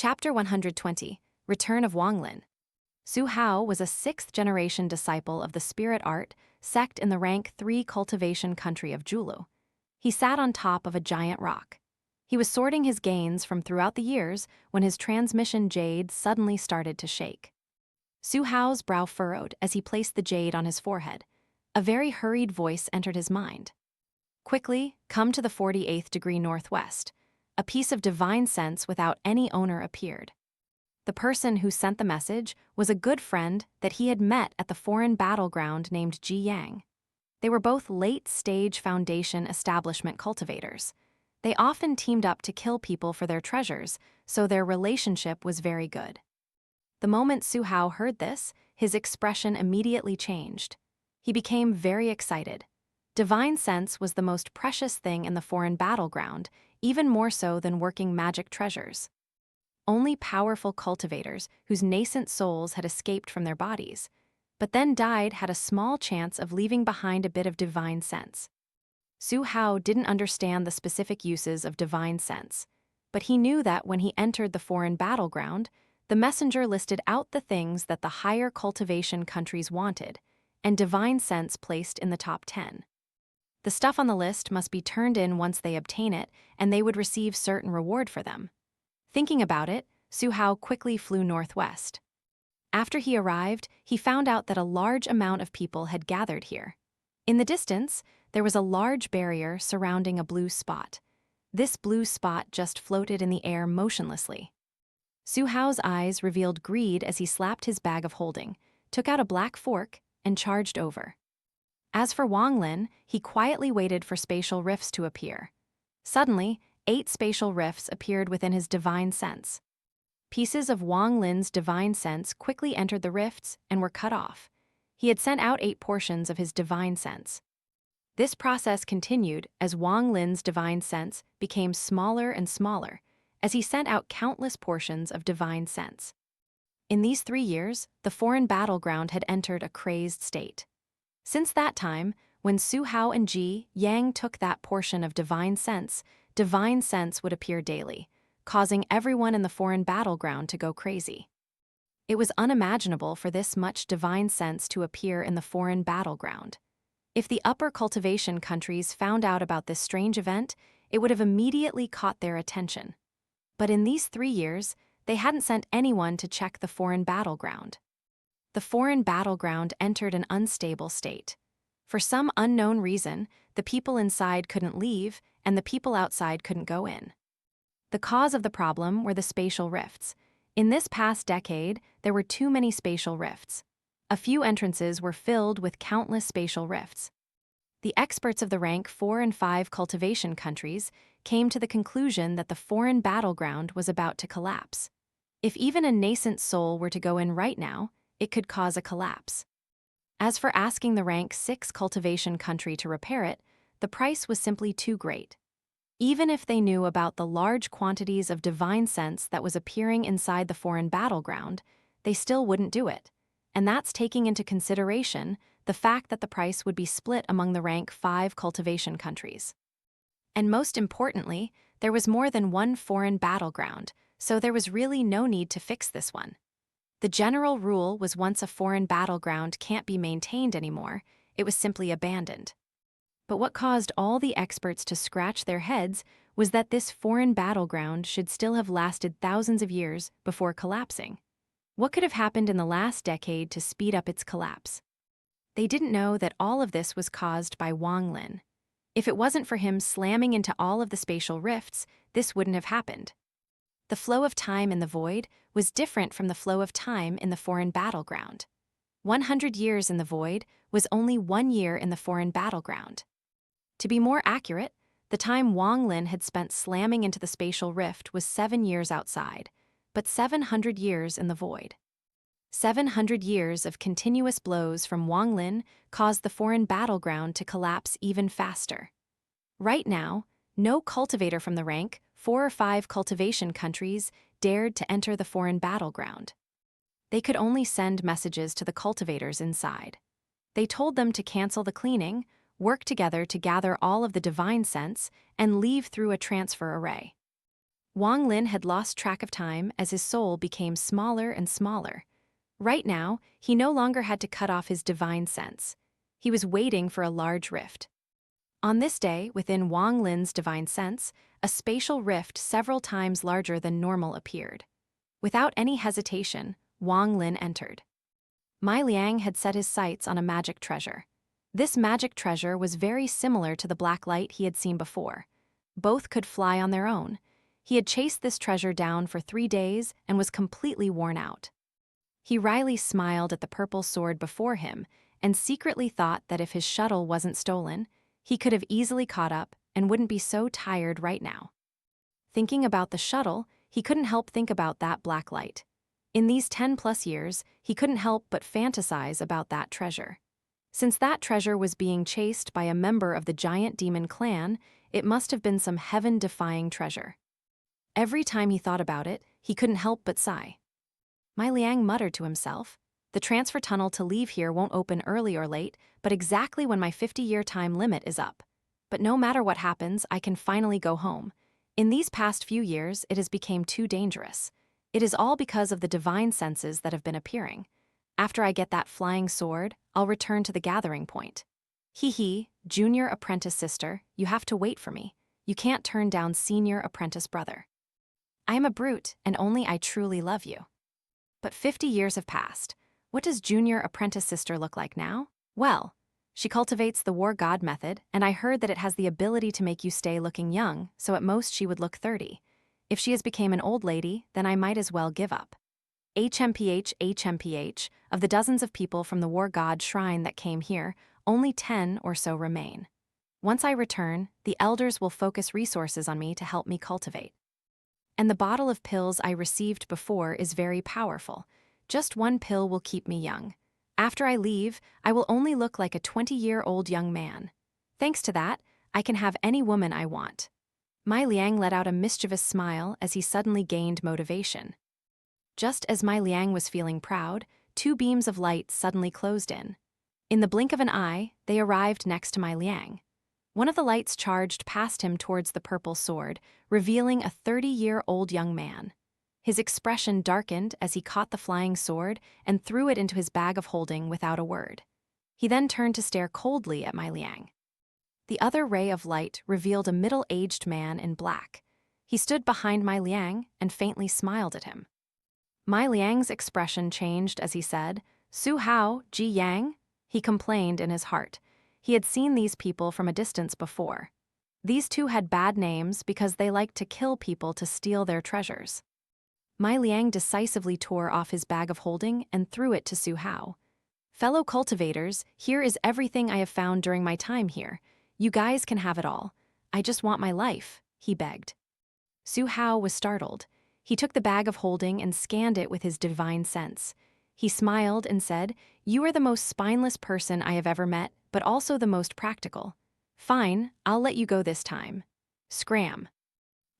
Chapter 120, Return of Wang Lin. Su Hao was a sixth-generation disciple of the spirit art sect in the rank 3 cultivation country of Julu. He sat on top of a giant rock. He was sorting his gains from throughout the years when his transmission jade suddenly started to shake. Su Hao's brow furrowed as he placed the jade on his forehead. A very hurried voice entered his mind. Quickly, come to the 48th degree northwest. A piece of divine sense without any owner appeared. The person who sent the message was a good friend that he had met at the foreign battleground named Ji Yang. They were both late-stage Foundation establishment cultivators. They often teamed up to kill people for their treasures, so their relationship was very good. The moment Su Hao heard this, his expression immediately changed. He became very excited. Divine sense was the most precious thing in the foreign battleground, even more so than working magic treasures. Only powerful cultivators whose nascent souls had escaped from their bodies, but then died, had a small chance of leaving behind a bit of divine sense. Su Hao didn't understand the specific uses of divine sense, but he knew that when he entered the foreign battleground, the messenger listed out the things that the higher cultivation countries wanted, and divine sense placed in the top 10. The stuff on the list must be turned in once they obtain it, and they would receive certain reward for them. Thinking about it, Su Hao quickly flew northwest. After he arrived, he found out that a large amount of people had gathered here. In the distance, there was a large barrier surrounding a blue spot. This blue spot just floated in the air motionlessly. Su Hao's eyes revealed greed as he slapped his bag of holding, took out a black fork, and charged over. As for Wang Lin, he quietly waited for spatial rifts to appear. Suddenly, 8 spatial rifts appeared within his divine sense. Pieces of Wang Lin's divine sense quickly entered the rifts and were cut off. He had sent out 8 portions of his divine sense. This process continued as Wang Lin's divine sense became smaller and smaller, as he sent out countless portions of divine sense. In these 3 years, the foreign battleground had entered a crazed state. Since that time, when Su Hao and Ji Yang took that portion of divine sense would appear daily, causing everyone in the foreign battleground to go crazy. It was unimaginable for this much divine sense to appear in the foreign battleground. If the upper cultivation countries found out about this strange event, it would have immediately caught their attention. But in these 3 years, they hadn't sent anyone to check the foreign battleground. The foreign battleground entered an unstable state. For some unknown reason, the people inside couldn't leave, and the people outside couldn't go in. The cause of the problem were the spatial rifts. In this past decade, there were too many spatial rifts. A few entrances were filled with countless spatial rifts. The experts of the rank 4 and 5 cultivation countries came to the conclusion that the foreign battleground was about to collapse. If even a nascent soul were to go in right now, it could cause a collapse. As for asking the rank 6 cultivation country to repair it, the price was simply too great. Even if they knew about the large quantities of divine sense that was appearing inside the foreign battleground, they still wouldn't do it. And that's taking into consideration the fact that the price would be split among the rank 5 cultivation countries. And most importantly, there was more than one foreign battleground, so there was really no need to fix this one. The general rule was once a foreign battleground can't be maintained anymore, it was simply abandoned. But what caused all the experts to scratch their heads was that this foreign battleground should still have lasted thousands of years before collapsing. What could have happened in the last decade to speed up its collapse? They didn't know that all of this was caused by Wang Lin. If it wasn't for him slamming into all of the spatial rifts, this wouldn't have happened. The flow of time in the void was different from the flow of time in the foreign battleground. 100 years in the void was only 1 year in the foreign battleground. To be more accurate, the time Wang Lin had spent slamming into the spatial rift was 7 years outside, but 700 years in the void. 700 years of continuous blows from Wang Lin caused the foreign battleground to collapse even faster. Right now, no cultivator from the rank 4 or 5 cultivation countries dared to enter the foreign battleground. They could only send messages to the cultivators inside. They told them to cancel the cleaning, work together to gather all of the divine sense, and leave through a transfer array. Wang Lin had lost track of time as his soul became smaller and smaller. Right now, he no longer had to cut off his divine sense. He was waiting for a large rift. On this day, within Wang Lin's divine sense, a spatial rift several times larger than normal appeared. Without any hesitation, Wang Lin entered. Mai Liang had set his sights on a magic treasure. This magic treasure was very similar to the black light he had seen before. Both could fly on their own. He had chased this treasure down for 3 days and was completely worn out. He wryly smiled at the purple sword before him and secretly thought that if his shuttle wasn't stolen, he could have easily caught up and wouldn't be so tired right now. Thinking about the shuttle, he couldn't help think about that black light. In these 10+ years, he couldn't help but fantasize about that treasure. Since that treasure was being chased by a member of the giant demon clan, it must have been some heaven-defying treasure. Every time he thought about it, he couldn't help but sigh. Mai Liang muttered to himself, "The transfer tunnel to leave here won't open early or late, but exactly when my 50-year time limit is up. But no matter what happens, I can finally go home. In these past few years, it has become too dangerous. It is all because of the divine senses that have been appearing. After I get that flying sword, I'll return to the gathering point. Hee, junior apprentice sister, you have to wait for me. You can't turn down senior apprentice brother. I am a brute, and only I truly love you." But 50 years have passed. What does junior apprentice sister look like now? Well, she cultivates the war god method, and I heard that it has the ability to make you stay looking young, so at most she would look 30. If she has become an old lady, then I might as well give up. HMPH, of the dozens of people from the war god shrine that came here, only 10 or so remain. Once I return, the elders will focus resources on me to help me cultivate. And the bottle of pills I received before is very powerful. Just one pill will keep me young. After I leave, I will only look like a 20-year-old young man. Thanks to that, I can have any woman I want. Mai Liang let out a mischievous smile as he suddenly gained motivation. Just as Mai Liang was feeling proud, 2 beams of light suddenly closed in. In the blink of an eye, they arrived next to Mai Liang. One of the lights charged past him towards the purple sword, revealing a 30-year-old young man. His expression darkened as he caught the flying sword and threw it into his bag of holding without a word. He then turned to stare coldly at Mai Liang. The other ray of light revealed a middle-aged man in black. He stood behind Mai Liang and faintly smiled at him. Mai Liang's expression changed as he said, "Su Hao, Ji Yang?" He complained in his heart. He had seen these people from a distance before. These two had bad names because they liked to kill people to steal their treasures. Mai Liang decisively tore off his bag of holding and threw it to Su Hao. "Fellow cultivators, here is everything I have found during my time here. You guys can have it all. I just want my life," he begged. Su Hao was startled. He took the bag of holding and scanned it with his divine sense. He smiled and said, "You are the most spineless person I have ever met, but also the most practical. Fine, I'll let you go this time. Scram."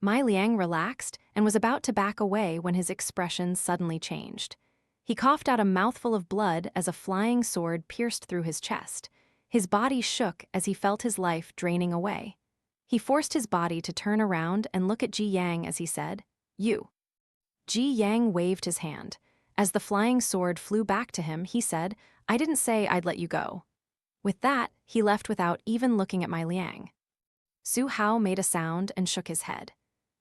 Mai Liang relaxed and was about to back away when his expression suddenly changed. He coughed out a mouthful of blood as a flying sword pierced through his chest. His body shook as he felt his life draining away. He forced his body to turn around and look at Ji Yang as he said, "You." Ji Yang waved his hand. As the flying sword flew back to him, he said, "I didn't say I'd let you go." With that, he left without even looking at Mai Liang. Su Hao made a sound and shook his head.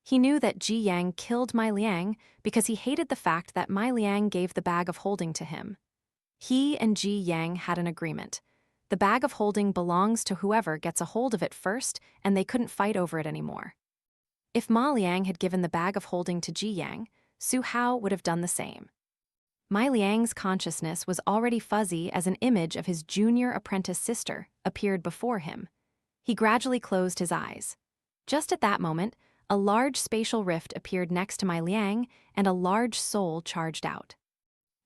He knew that Ji Yang killed Mai Liang because he hated the fact that Mai Liang gave the bag of holding to him. He and Ji Yang had an agreement. The bag of holding belongs to whoever gets a hold of it first, and they couldn't fight over it anymore. If Ma Liang had given the bag of holding to Ji Yang, Su Hao would have done the same. Mai Liang's consciousness was already fuzzy as an image of his junior apprentice sister appeared before him. He gradually closed his eyes. Just at that moment, a large spatial rift appeared next to Mai Liang, and a large soul charged out.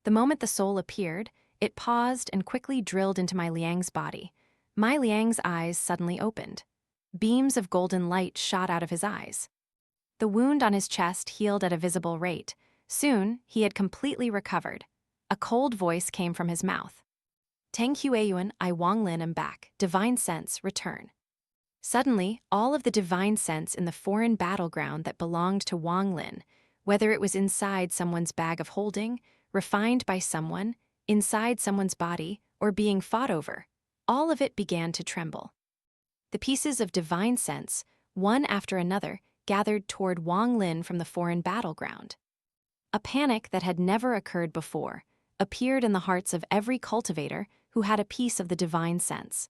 The moment the soul appeared, it paused and quickly drilled into Mai Liang's body. Mai Liang's eyes suddenly opened. Beams of golden light shot out of his eyes. The wound on his chest healed at a visible rate. Soon, he had completely recovered. A cold voice came from his mouth. "Teng Huayuan, I Wang Lin am back. Divine sense, return." Suddenly, all of the divine sense in the foreign battleground that belonged to Wang Lin, whether it was inside someone's bag of holding, refined by someone, inside someone's body, or being fought over, all of it began to tremble. The pieces of divine sense, one after another, gathered toward Wang Lin from the foreign battleground. A panic that had never occurred before appeared in the hearts of every cultivator who had a piece of the divine sense.